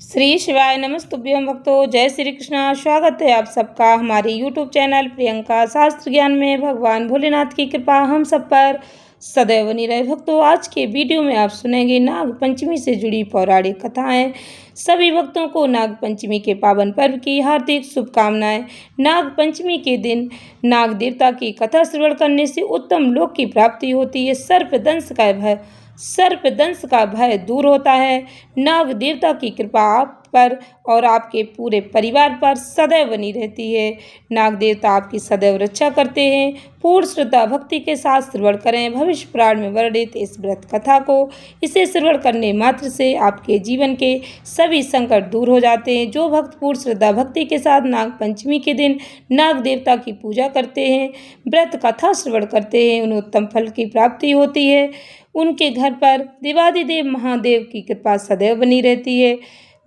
श्री शिवाय नमस्तुभ्यं भक्तों। जय श्री कृष्णा। स्वागत है आप सबका हमारे YouTube चैनल प्रियंका शास्त्र ज्ञान में। भगवान भोलेनाथ की कृपा हम सब पर सदैव बनी रहे। भक्तों, आज के वीडियो में आप सुनेंगे नाग पंचमी से जुड़ी पौराणिक कथाएं। सभी भक्तों को नाग पंचमी के पावन पर्व की हार्दिक शुभकामनाएं। नाग पंचमी के दिन नाग देवता की कथा श्रवण करने से उत्तम लोक की प्राप्ति होती है। सर्पदंश का भय दूर होता है। नाग देवता की कृपा आप पर और आपके पूरे परिवार पर सदैव बनी रहती है। नाग देवता आपकी सदैव रक्षा करते हैं। पूर्ण श्रद्धा भक्ति के साथ श्रवण करें भविष्य पुराण में वर्णित इस व्रत कथा को। इसे श्रवण करने मात्र से आपके जीवन के सभी संकट दूर हो जाते हैं। जो भक्त पूर्ण श्रद्धा भक्ति के साथ नाग पंचमी के दिन नाग देवता की पूजा करते हैं, व्रत कथा श्रवण करते हैं, उन्हें उत्तम फल की प्राप्ति होती है। उनके घर पर देवाधिदेव महादेव की कृपा सदैव बनी रहती है।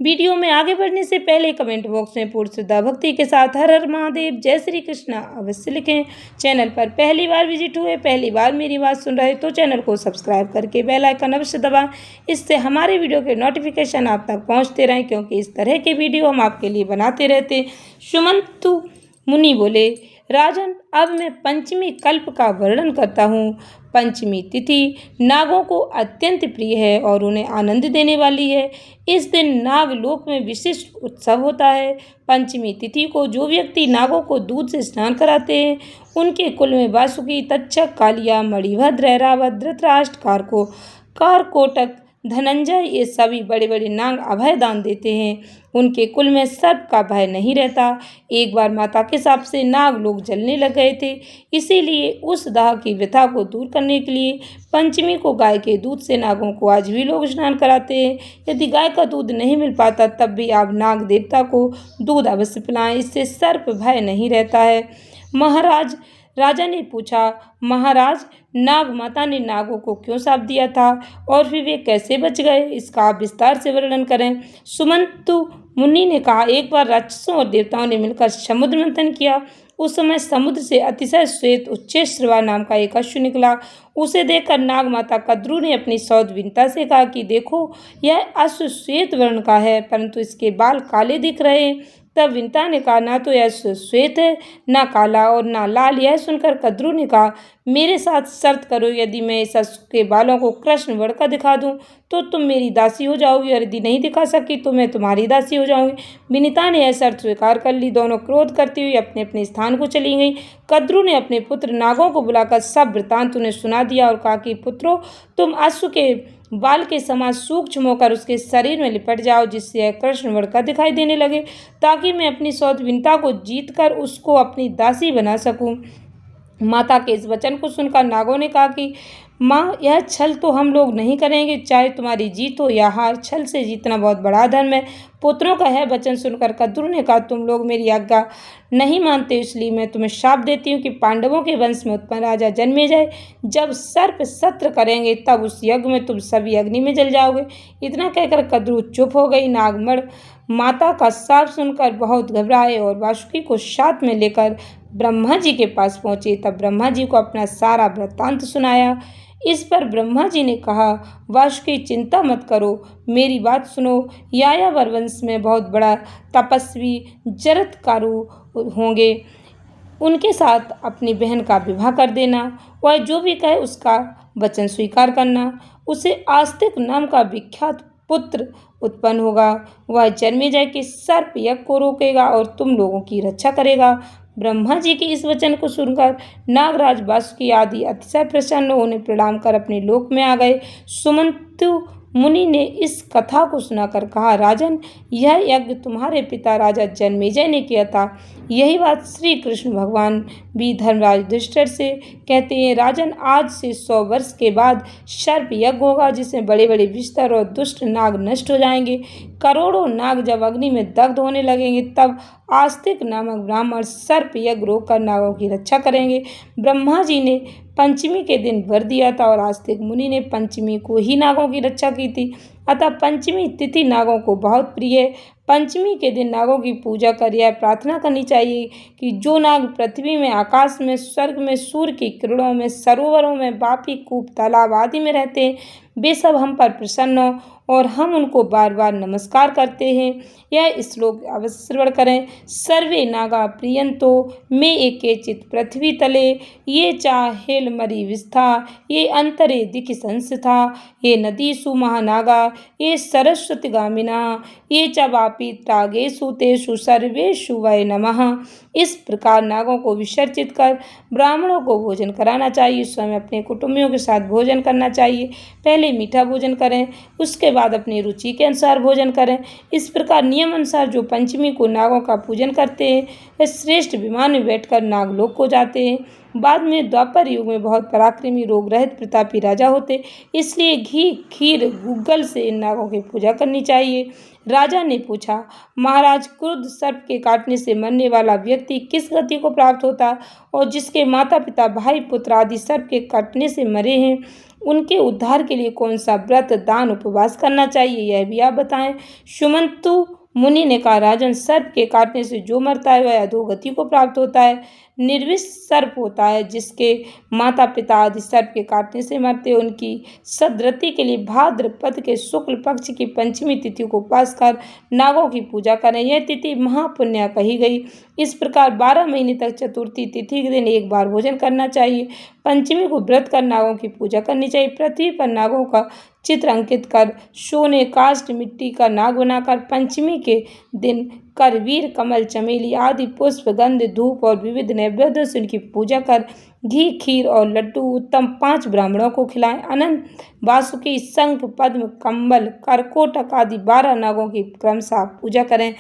वीडियो में आगे बढ़ने से पहले कमेंट बॉक्स में पूर्ण श्रद्धा भक्ति के साथ हर हर महादेव जय श्री कृष्णा अवश्य लिखें। चैनल पर पहली बार विजिट हुए, पहली बार मेरी बात सुन रहे तो चैनल को सब्सक्राइब करके बेल आइकन अवश्य दबाएं। इससे हमारे वीडियो के नोटिफिकेशन आप तक पहुंचते रहें, क्योंकि इस तरह के वीडियो हम आपके लिए बनाते रहते हैं। सुमंतु मुनि बोले, राजन, अब मैं पंचमी कल्प का वर्णन करता हूँ। पंचमी तिथि नागों को अत्यंत प्रिय है और उन्हें आनंद देने वाली है। इस दिन नागलोक में विशिष्ट उत्सव होता है। पंचमी तिथि को जो व्यक्ति नागों को दूध से स्नान कराते हैं, उनके कुल में वासुकी, तक्षक, कालिया, मणिभद्र, ऐरावत, धृतराष्ट्र, कारकोटक, धनंजय ये सभी बड़े बड़े नाग अभय दान देते हैं। उनके कुल में सर्प का भय नहीं रहता। एक बार माता के शाप से नाग लोग जलने लग गए थे, इसीलिए उस दाह की व्यथा को दूर करने के लिए पंचमी को गाय के दूध से नागों को आज भी लोग स्नान कराते हैं। यदि गाय का दूध नहीं मिल पाता तब भी आप नाग देवता को दूध अवश्य पिलाएं, इससे सर्प भय नहीं रहता है। राजा ने पूछा, महाराज, नाग माता ने नागों को क्यों शाप दिया था और फिर वे कैसे बच गए? इसका आप विस्तार से वर्णन करें। सुमंतु मुनि ने कहा, एक बार राक्षसों और देवताओं ने मिलकर समुद्र मंथन किया। उस समय समुद्र से अतिशय श्वेत उच्चैश्रवा नाम का एक अश्व निकला। उसे देखकर नाग माता कद्रू ने अपनी सौत विनता से कहा कि देखो, यह अश्व श्वेत वर्ण का है, परंतु इसके बाल काले दिख रहे हैं। तब विनता ने कहा, ना तो यह श्वेत है, ना काला और ना लाल। यह सुनकर कद्रू ने कहा, मेरे साथ शर्त करो, यदि मैं इस अश्व के बालों को कृष्ण वर्ण का दिखा दूं तो तुम मेरी दासी हो जाओगी, और यदि नहीं दिखा सकी तो मैं तुम्हारी दासी हो जाऊंगी। विनीता ने यह शर्त स्वीकार कर ली। दोनों क्रोध करती हुई अपने अपने स्थान को चली गई। कद्रू ने अपने पुत्र नागों को बुलाकर सब वृतांत उन्हें सुना दिया और कहा कि पुत्रों, तुम अश्व के बाल के समान सूक्ष्म होकर उसके शरीर में लिपट जाओ, जिससे यह कृष्ण वर्ण का दिखाई देने लगे, ताकि मैं अपनी सौत विनता को जीतकर उसको अपनी दासी बना सकूं। माता के इस वचन को सुनकर नागों ने कहा कि माँ, यह छल तो हम लोग नहीं करेंगे, चाहे तुम्हारी जीत हो या हार, छल से जीतना बहुत बड़ा धर्म है। पुत्रों का यह वचन सुनकर कद्रू ने कहा, तुम लोग मेरी आज्ञा नहीं मानते, इसलिए मैं तुम्हें शाप देती हूँ कि पांडवों के वंश में उत्पन्न राजा जन्मेजय जब सर्प सत्र करेंगे तब उस यज्ञ में तुम सभी अग्नि में जल जाओगे। इतना कहकर कद्रू चुप हो गई। नागमण माता का शाप सुनकर बहुत घबराए और वासुकी को साथ में लेकर ब्रह्मा जी के पास पहुँचे। तब ब्रह्मा जी को अपना सारा वृत्तांत सुनाया। इस पर ब्रह्मा जी ने कहा, वासुकी, चिंता मत करो, मेरी बात सुनो। यायावर वंश में बहुत बड़ा तपस्वी जरत्कारु होंगे, उनके साथ अपनी बहन का विवाह कर देना। वह जो भी कहे उसका वचन स्वीकार करना। उसे आस्तिक नाम का विख्यात पुत्र उत्पन्न होगा। वह जन्मेजय के सर्प यज्ञ को रोकेगा और तुम लोगों की रक्षा करेगा। ब्रह्मा जी के इस वचन को सुनकर नागराज वासुकी आदि अतिशय प्रसन्न होने प्रणाम कर अपने लोक में आ गए। सुमंतु मुनि ने इस कथा को सुनाकर कहा, राजन, यह यज्ञ तुम्हारे पिता राजा जन्मेजय ने किया था। यही बात श्री कृष्ण भगवान भी धर्मराज युधिष्ठिर से कहते हैं। राजन, आज से 100 वर्ष के बाद सर्प यज्ञ होगा, जिसमें बड़े बड़े विस्तर और दुष्ट नाग नष्ट हो जाएंगे। करोड़ों नाग जब अग्नि में दग्ध होने लगेंगे तब आस्तिक नामक ब्राह्मण सर्प यज्ञ रोककर नागों की रक्षा करेंगे। ब्रह्मा जी ने पंचमी के दिन वर दिया था और आस्तिक मुनि ने पंचमी को ही नागों की रक्षा की थी। अतः पंचमी तिथि नागों को बहुत प्रिय है। पंचमी के दिन नागों की पूजा कर यह प्रार्थना करनी चाहिए कि जो नाग पृथ्वी में, आकाश में, स्वर्ग में, सूर्य की किरणों में, सरोवरों में, बापी, कूप, तालाब आदि में रहते हैं, वे सब हम पर प्रसन्न हो और हम उनको बार बार नमस्कार करते हैं। यह श्लोक अवश्य श्रवण करें। सर्वे नागा प्रियंतो मे एकेचित् पृथ्वी तले ये चाहेल मरी विस्था ये अंतरे दिखि संस्था ये नदीषु महानागा ये सरस्वती गामिना ये च वापि तागेषु तेषु सर्वेषु वै नमः। इस प्रकार नागों को विसर्जित कर ब्राह्मणों को भोजन कराना चाहिए। स्वयं अपने कुटुंबियों के साथ भोजन करना चाहिए। पहले मीठा भोजन करें, उसके बाद अपनी रुचि के अनुसार भोजन करें। इस प्रकार नियम अनुसार जो पंचमी को नागों का पूजन करते हैं वे श्रेष्ठ विमान में बैठकर नागलोक को जाते हैं। बाद में द्वापर युग में बहुत पराक्रमी रोग रहित प्रतापी राजा होते, इसलिए घी खीर गूगल से इन नागों की पूजा करनी चाहिए। राजा ने पूछा, महाराज, क्रुद्ध सर्प के काटने से मरने वाला व्यक्ति किस गति को प्राप्त होता और जिसके माता पिता भाई पुत्र आदि सर्प के काटने से मरे हैं, उनके उद्धार के लिए कौन सा व्रत दान उपवास करना चाहिए, यह भी आप बताएं। सुमंतु मुनि ने कहा, राजन, सर्प के काटने से जो मरता है वह अधोगति को प्राप्त होता है। निर्विष सर्प होता है जिसके माता पिता आदि सर्प के काटने से मरते हैं। उनकी सद्गति के लिए भाद्रपद के शुक्ल पक्ष की पंचमी तिथि को उपास कर नागों की पूजा करें। यह तिथि महापुण्य कही गई। इस प्रकार 12 महीने तक चतुर्थी तिथि के दिन एक बार भोजन करना चाहिए। पंचमी को व्रत कर नागों की पूजा करनी चाहिए। पृथ्वी पर नागों का चित्र अंकित कर सोने काष्ठ मिट्टी का नाग बनाकर पंचमी के दिन करवीर कमल चमेली आदि पुष्प गंध धूप और विविध नैवेद्यों से उनकी पूजा कर घी खीर और लड्डू उत्तम 5 ब्राह्मणों को खिलाएं। अनंत वासुकी शंख पद्म कम्बल करकोटक आदि 12 नागों की क्रमशः पूजा करें।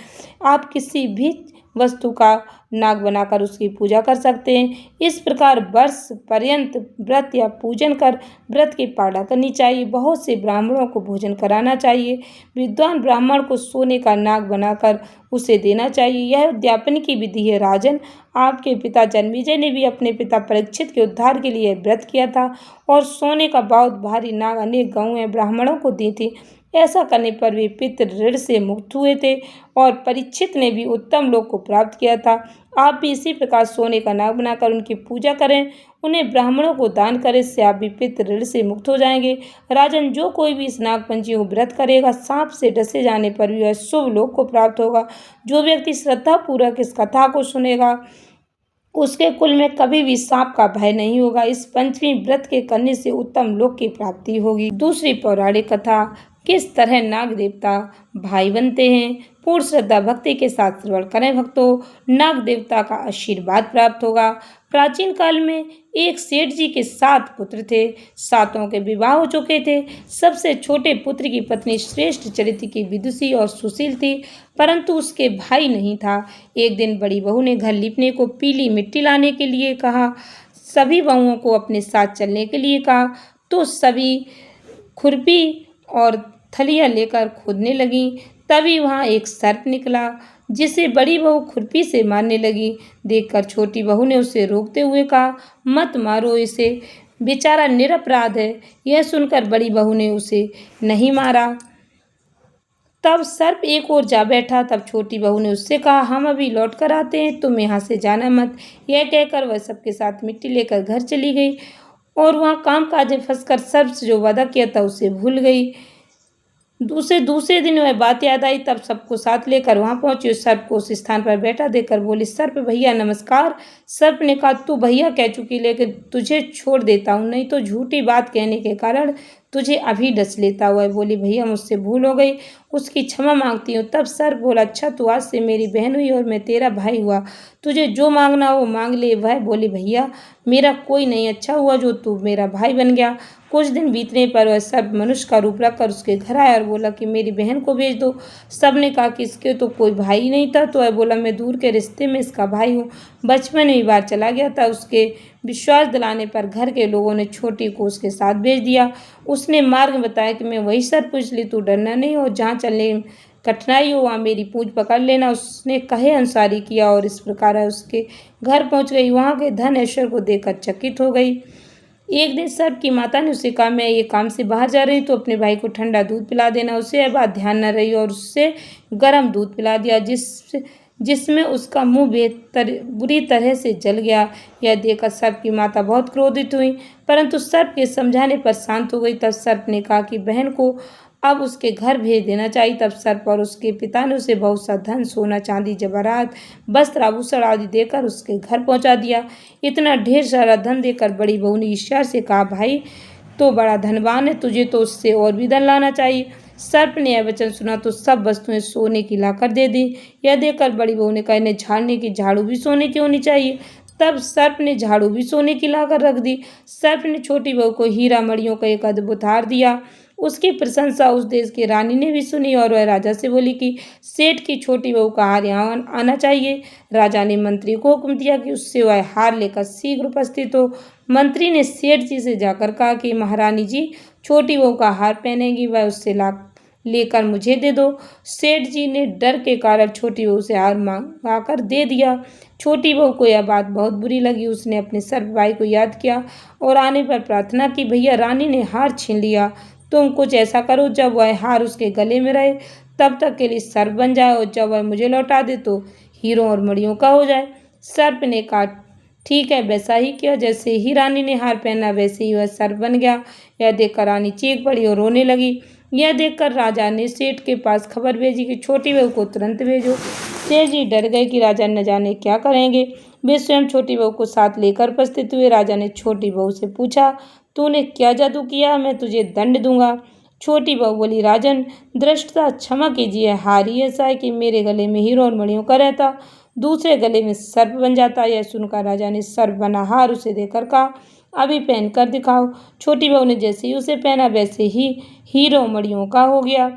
आप किसी भी वस्तु का नाग बनाकर उसकी पूजा कर सकते हैं। इस प्रकार वर्ष पर्यंत व्रत या पूजन कर व्रत की पालना करनी चाहिए। बहुत से ब्राह्मणों को भोजन कराना चाहिए। विद्वान ब्राह्मण को सोने का नाग बनाकर उसे देना चाहिए। यह उद्यापन की विधि है। राजन, आपके पिता जन्मेजय ने भी अपने पिता परीक्षित के उद्धार के लिए व्रत किया था और सोने का बहुत भारी नाग अनेक गांवों ब्राह्मणों को दी थी। ऐसा करने पर वे पितृ ऋण से मुक्त हुए थे और परीक्षित ने भी उत्तम लोक को प्राप्त किया था। आप भी इसी प्रकार सोने का नाग बनाकर उनकी पूजा करें, उन्हें ब्राह्मणों को दान करें, इससे आप भी पितृ ऋण से मुक्त हो जाएंगे। राजन, जो कोई भी इस नागपंचमी को व्रत करेगा, सांप से डसे जाने पर भी वह शुभ लोक को प्राप्त होगा। जो व्यक्ति श्रद्धापूर्वक इस कथा को सुनेगा उसके कुल में कभी भी सांप का भय नहीं होगा। इस पंचमी व्रत के करने से उत्तम लोक की प्राप्ति होगी। दूसरी पौराणिक कथा, किस तरह नाग देवता भाई बनते हैं। पूर्ण श्रद्धा भक्ति के साथ श्रवण करें भक्तों, नाग देवता का आशीर्वाद प्राप्त होगा। प्राचीन काल में एक सेठ जी के 7 पुत्र थे। 7 के विवाह हो चुके थे। सबसे छोटे पुत्र की पत्नी श्रेष्ठ चरित्र की विदुषी और सुशील थी, परंतु उसके भाई नहीं था। एक दिन बड़ी बहू ने घर लीपने को पीली मिट्टी लाने के लिए कहा। सभी बहुओं को अपने साथ चलने के लिए कहा तो सभी खुरपी और थलियाँ लेकर खोदने लगी। तभी वहाँ एक सर्प निकला जिसे बड़ी बहू खुरपी से मारने लगी। देखकर छोटी बहू ने उसे रोकते हुए कहा, मत मारो इसे, बेचारा निरपराध है। यह सुनकर बड़ी बहू ने उसे नहीं मारा। तब सर्प एक ओर जा बैठा। तब छोटी बहू ने उससे कहा, हम अभी लौट कर आते हैं, तुम यहाँ से जाना मत। यह कहकर वह सबके साथ मिट्टी लेकर घर चली गई और वहाँ कामकाज में फंसकर सर्प से जो वादा किया था उसे भूल गई। दूसरे दिन वह बात याद आई। तब सबको साथ लेकर वहां पहुंची। उस सर्प को उस स्थान पर बैठा देखकर बोली, सर्प भैया नमस्कार। सर्प ने कहा, तू भैया कह चुकी, लेकिन तुझे छोड़ देता हूँ, नहीं तो झूठी बात कहने के कारण तुझे अभी डस लेता हुआ। बोली, भैया मुझसे भूल हो गई, उसकी क्षमा मांगती हूँ। तब सर्प बोला, अच्छा तू आज से मेरी बहन हुई और मैं तेरा भाई हुआ, तुझे जो मांगना हो मांग ले। वह बोली, भैया मेरा कोई नहीं, अच्छा हुआ जो तू मेरा भाई बन गया। कुछ दिन बीतने पर वह सर्प मनुष्य का रूप रखकर उसके घर आया और बोला कि मेरी बहन को भेज दो। सब ने कहा कि इसके तो कोई भाई नहीं था। तो वह बोला, मैं दूर के रिश्ते में इसका भाई हूँ, बचपन में ही बाहर चला गया था। उसके विश्वास दिलाने पर घर के लोगों ने छोटी को उसके साथ भेज दिया। उसने मार्ग बताया कि मैं वही सर्प, इसलिए तू डरना नहीं हो, जहाँ चलने कठिनाई हो वहाँ मेरी पूंछ पकड़ लेना। उसने कहे अनुसार ही किया और इस प्रकार उसके घर पहुँच गई। वहाँ के धन ऐश्वर्य को देखकर चकित हो गई। एक दिन सर्प की माता ने उसे कहा, मैं ये काम से बाहर जा रही तो अपने भाई को ठंडा दूध पिला देना। उसे यह बात ध्यान न रही और उससे गर्म दूध पिला दिया, जिसमें उसका मुंह बुरी तरह से जल गया। यह देखकर सर्प की माता बहुत क्रोधित हुई, परंतु सर्प के समझाने पर शांत हो गई। तब सर्प ने कहा कि बहन को अब उसके घर भेज देना चाहिए। तब सर्प और उसके पिता ने उसे बहुत सा धन, सोना, चांदी, जवाहरात, वस्त्र, आभूषण आदि देकर उसके घर पहुंचा दिया। इतना ढेर सारा धन देकर बड़ी बहू ने ईर्ष्या से कहा, भाई तो बड़ा धनवान है, तुझे तो उससे और भी धन लाना चाहिए। सर्प ने यह वचन सुना तो सब वस्तुएं सोने की लाकर दे दी। यह देखकर बड़ी बहू ने कहा, इन्हें झाड़ने की झाड़ू भी सोने की होनी चाहिए। तब सर्प ने झाड़ू भी सोने की लाकर रख दी। सर्प ने छोटी बहू को हीरा मणियों का एक अद्भुत हार दिया। उसकी प्रशंसा उस देश की रानी ने भी सुनी और वह राजा से बोली कि सेठ की छोटी बहू का हार यहाँ आना चाहिए। राजा ने मंत्री को हुक्म दिया कि उससे वह हार लेकर शीघ्र उपस्थित हो। मंत्री ने सेठ जी से जाकर कहा कि महारानी जी छोटी बहू का हार पहनेगी, वह उससे लेकर मुझे दे दो। सेठ जी ने डर के कारण छोटी बहू से हार मांगा कर दे दिया। छोटी बहू को यह बात बहुत बुरी लगी। उसने अपने सर्प भाई को याद किया और आने पर प्रार्थना की, भैया रानी ने हार छीन लिया, तुम कुछ ऐसा करो जब वह हार उसके गले में रहे तब तक के लिए सर्प बन जाए, और जब वह मुझे लौटा दे तो हीरों और मणियों का हो जाए। सर्प ने कहा, ठीक है। वैसा ही किया। जैसे ही रानी ने हार पहना वैसे ही वह सर्प बन गया। यह देखकर रानी चीख पड़ी और रोने लगी। यह देखकर राजा ने सेठ के पास खबर भेजी कि छोटी बहू को तुरंत भेजो। सेठ जी डर गए कि राजा न जाने क्या करेंगे। वे स्वयं छोटी बहू को साथ लेकर उपस्थित हुए। राजा ने छोटी बहू से पूछा, तूने क्या जादू किया? मैं तुझे दंड दूंगा। छोटी बहू बोली, राजन दृष्टता क्षमा कीजिए, हार ही ऐसा है कि मेरे गले में हीरो और मणियों का रहता, दूसरे गले में सर्प बन जाता। यह सुनकर राजा ने सर्प बना हार उसे देकर कहा, अभी पहन कर दिखाओ। छोटी बहू ने जैसे ही उसे पहना वैसे ही हीरो मणियों का हो गया।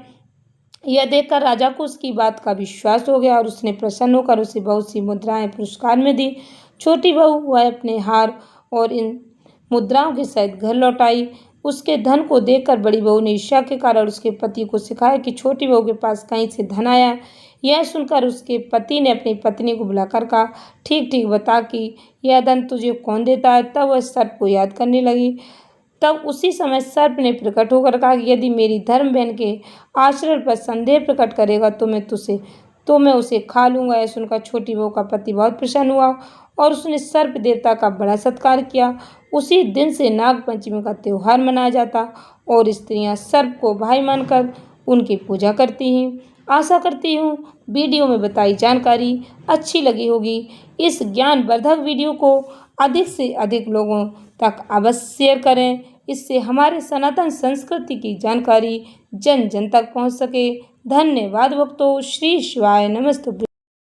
यह देखकर राजा को उसकी बात का विश्वास हो गया और उसने प्रसन्न होकर उसे बहुत सी मुद्राएं पुरस्कार में दी। छोटी बहू वह अपने हार और इन मुद्राओं के सहित घर लौट आई। उसके धन को देखकर बड़ी बहू ने ईर्ष्या के कारण उसके पति को सिखाया कि छोटी बहू के पास कहीं से धन आया है। यह सुनकर उसके पति ने अपनी पत्नी को बुलाकर कहा, ठीक ठीक बता कि यह धन तुझे कौन देता है। तब वह सर्प को याद करने लगी। तब उसी समय सर्प ने प्रकट होकर कहा कि यदि मेरी धर्म बहन के आचरण पर संदेह प्रकट करेगा तो मैं उसे खा लूंगा। यह सुनकर छोटी बहू का पति बहुत प्रसन्न हुआ और उसने सर्प देवता का बड़ा सत्कार किया। उसी दिन से नाग पंचमी का त्योहार मनाया जाता और स्त्रियां सर्प को भाई मानकर उनकी पूजा करती हैं। आशा करती हूँ वीडियो में बताई जानकारी अच्छी लगी होगी। इस ज्ञानवर्धक वीडियो को अधिक से अधिक लोगों तक अवश्य शेयर करें। इससे हमारे सनातन संस्कृति की जानकारी जन जन तक पहुँच सके। धन्यवाद भक्तों। श्री शिवाय नमस्तुभ्यं।